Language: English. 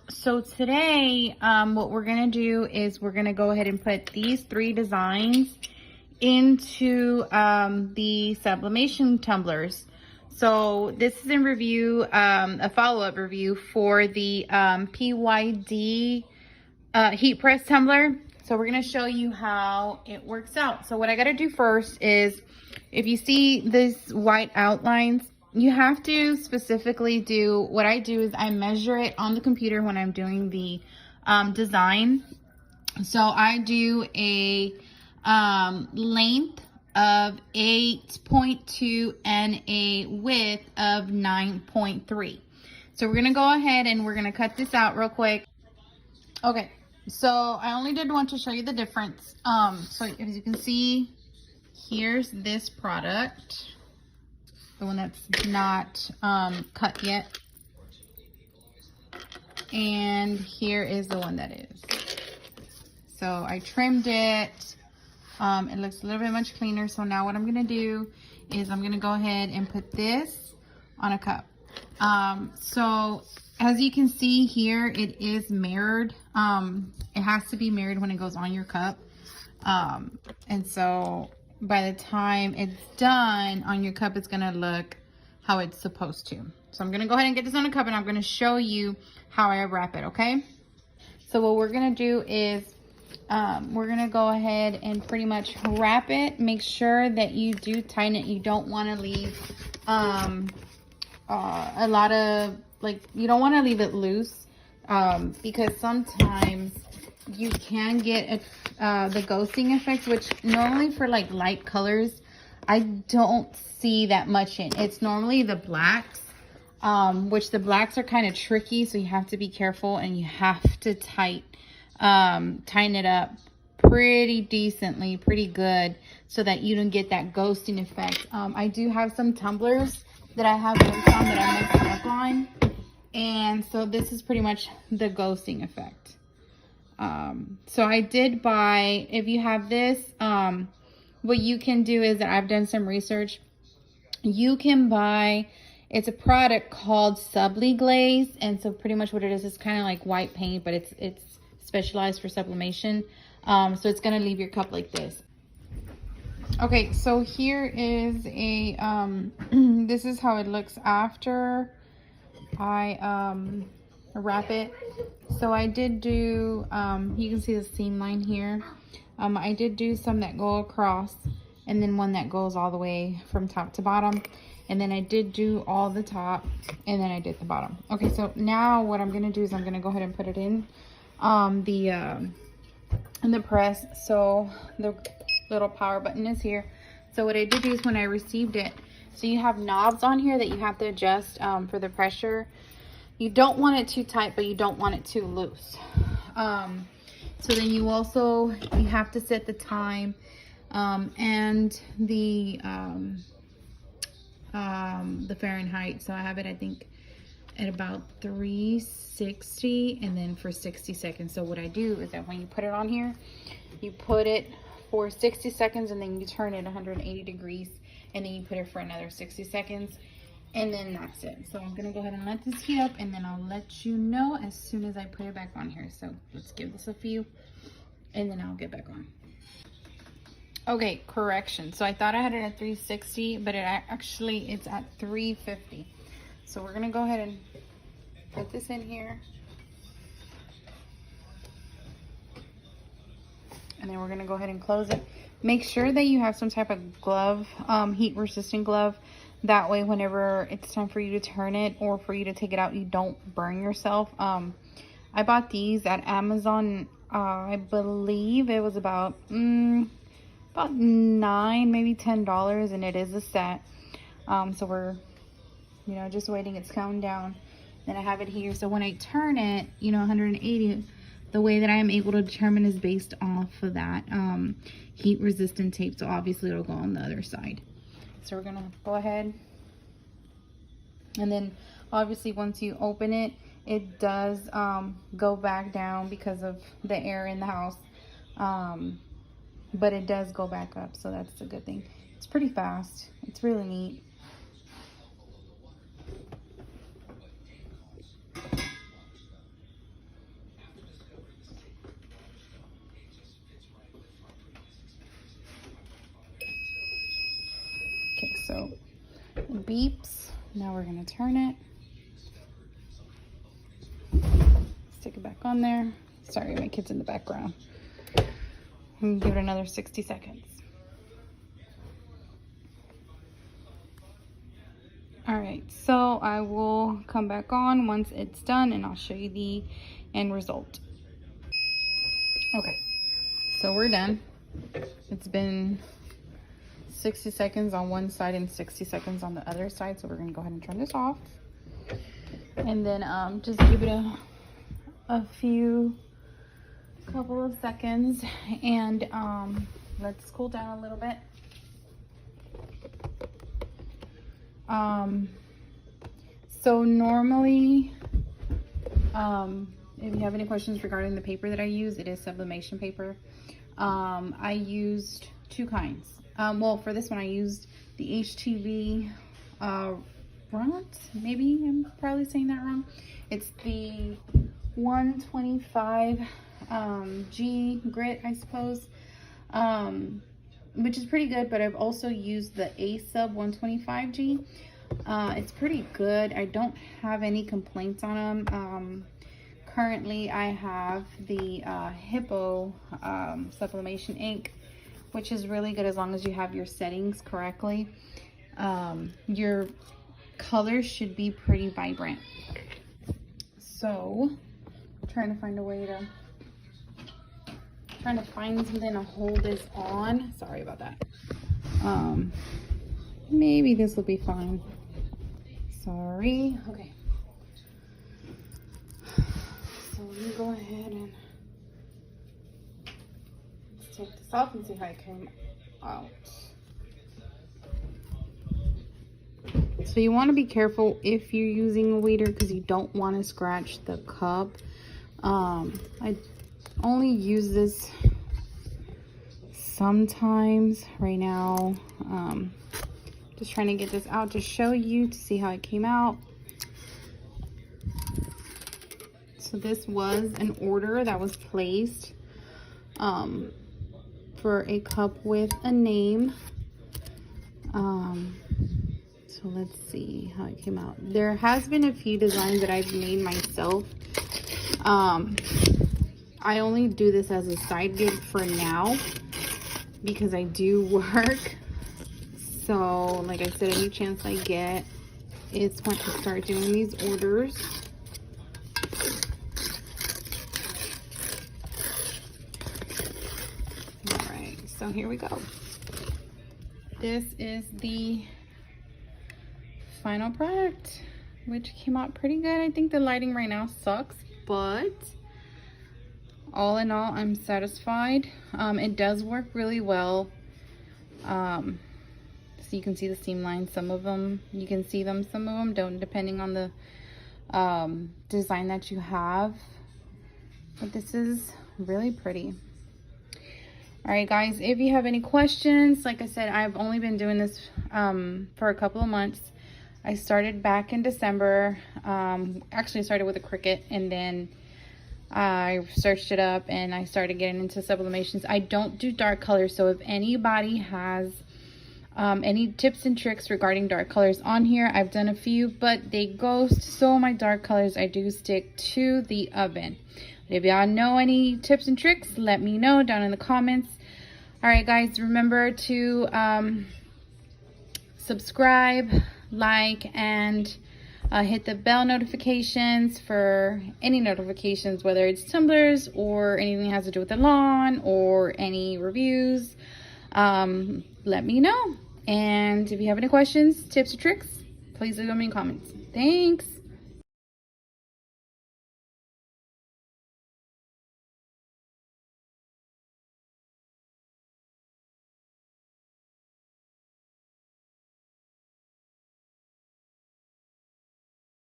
So today, what we're gonna do is we're gonna go ahead and put these 3 designs into the sublimation tumblers. So this is in review, a follow-up review for the PYD heat press tumbler. So we're gonna show you how it works out. So what I gotta do first is, if you see these white outlines, you have to specifically do, what I do is I measure it on the computer when I'm doing the design. So I do a length of 8.2 and a width of 9.3. So we're gonna go ahead and we're gonna cut this out real quick. Okay, so I only did want to show you the difference. So as you can see, here's this product, the one that's not cut yet, and here is the one that is. So I trimmed it. It looks a little bit much cleaner. So now what I'm gonna do is I'm gonna go ahead and put this on a cup. So as you can see here, it is mirrored. It has to be mirrored when it goes on your cup. And so by the time it's done on your cup, it's gonna look how it's supposed to. So I'm gonna go ahead and get this on a cup and I'm gonna show you how I wrap it, okay? So what we're gonna do is we're gonna go ahead and pretty much wrap it. Make sure that you do tighten it. You don't wanna leave a lot of, like, you don't wanna leave it loose because sometimes you can get the ghosting effect, which normally for like light colors, I don't see that much in. It's normally the blacks, which the blacks are kind of tricky, so you have to be careful and you have to tighten it up pretty decently, pretty good, so that you don't get that ghosting effect. I do have some tumblers that I have worked on that I messed up on, and so this is pretty much the ghosting effect. So I did buy, if you have this, what you can do is that I've done some research. You can buy, it's a product called Subli Glaze. And so pretty much what it is kind of like white paint, but it's specialized for sublimation. So it's going to leave your cup like this. Okay, so here is a, this is how it looks after I, wrap it. So I did do, you can see the seam line here. I did do some that go across and then one that goes all the way from top to bottom. And then I did do all the top and then I did the bottom. Okay, so now what I'm gonna do is I'm gonna go ahead and put it in the press. So the little power button is here. So what I did do is when I received it, so you have knobs on here that you have to adjust for the pressure. You don't want it too tight, but you don't want it too loose. So then you also, you have to set the time and the Fahrenheit. So I have it, I think, at about 360 and then for 60 seconds. So what I do is that when you put it on here, you put it for 60 seconds and then you turn it 180 degrees and then you put it for another 60 seconds. And then that's it. So I'm gonna go ahead and let this heat up and then I'll let you know as soon as I put it back on here. So let's give this a few and then I'll get back on. Okay, correction. So I thought I had it at 360, but it's at 350. So we're gonna go ahead and put this in here. And then we're gonna go ahead and close it. Make sure that you have some type of glove, heat resistant glove. That way, whenever it's time for you to turn it or for you to take it out, you don't burn yourself. I bought these at Amazon. I believe it was about $9, maybe $10, and it is a set. So we're, just waiting. It's counting down. Then I have it here. So when I turn it, 180, the way that I am able to determine is based off of that heat resistant tape. So obviously it'll go on the other side. So we're gonna go ahead, and then obviously once you open it, it does go back down because of the air in the house, but it does go back up, so that's a good thing. It's pretty fast. It's really neat. So it beeps. Now we're gonna turn it. Stick it back on there. Sorry, my kid's in the background. And give it another 60 seconds. All right, so I will come back on once it's done and I'll show you the end result. Okay, so we're done. It's been 60 seconds on one side and 60 seconds on the other side. So we're gonna go ahead and turn this off. And then just give it a couple of seconds and let's cool down a little bit. So normally, if you have any questions regarding the paper that I use, it is sublimation paper. I used two kinds. Well, for this one, I used the HTV maybe I'm probably saying that wrong. It's the 125 G grit, I suppose, which is pretty good, but I've also used the A sub 125G. It's pretty good. I don't have any complaints on them. Currently, I have the Hippo sublimation ink, which is really good as long as you have your settings correctly. Your colors should be pretty vibrant. So, I'm trying to find a way to, something to hold this on. Sorry about that. Maybe this will be fine. Sorry. Okay. So let me go ahead and let's take this off and see how it came out. So you want to be careful if you're using a weeder because you don't want to scratch the cup. I only use this sometimes right now. Just trying to get this out to show you to see how it came out. So this was an order that was placed for a cup with a name. So let's see how it came out. There has been a few designs that I've made myself. I only do this as a side gig for now because I do work. So like I said, any chance I get is when I start doing these orders. All right, so here we go. This is the final product, which came out pretty good. I think the lighting right now sucks, but all in all, I'm satisfied. It does work really well. So you can see the seam lines. Some of them you can see them, some of them don't, depending on the design that you have. But this is really pretty. All right, guys, if you have any questions, like I said, I've only been doing this for a couple of months. I started back in December. Actually, I started with a Cricut, and then I searched it up and I started getting into sublimations. I don't do dark colors, so if anybody has any tips and tricks regarding dark colors on here, I've done a few, but they ghost. So my dark colors, I do stick to the oven. But if y'all know any tips and tricks, let me know down in the comments. All right, guys, remember to subscribe, like, and hit the bell notifications for any notifications, whether it's tumblers or anything that has to do with the lawn or any reviews. Let me know. And if you have any questions, tips, or tricks, please leave them in the comments. Thanks.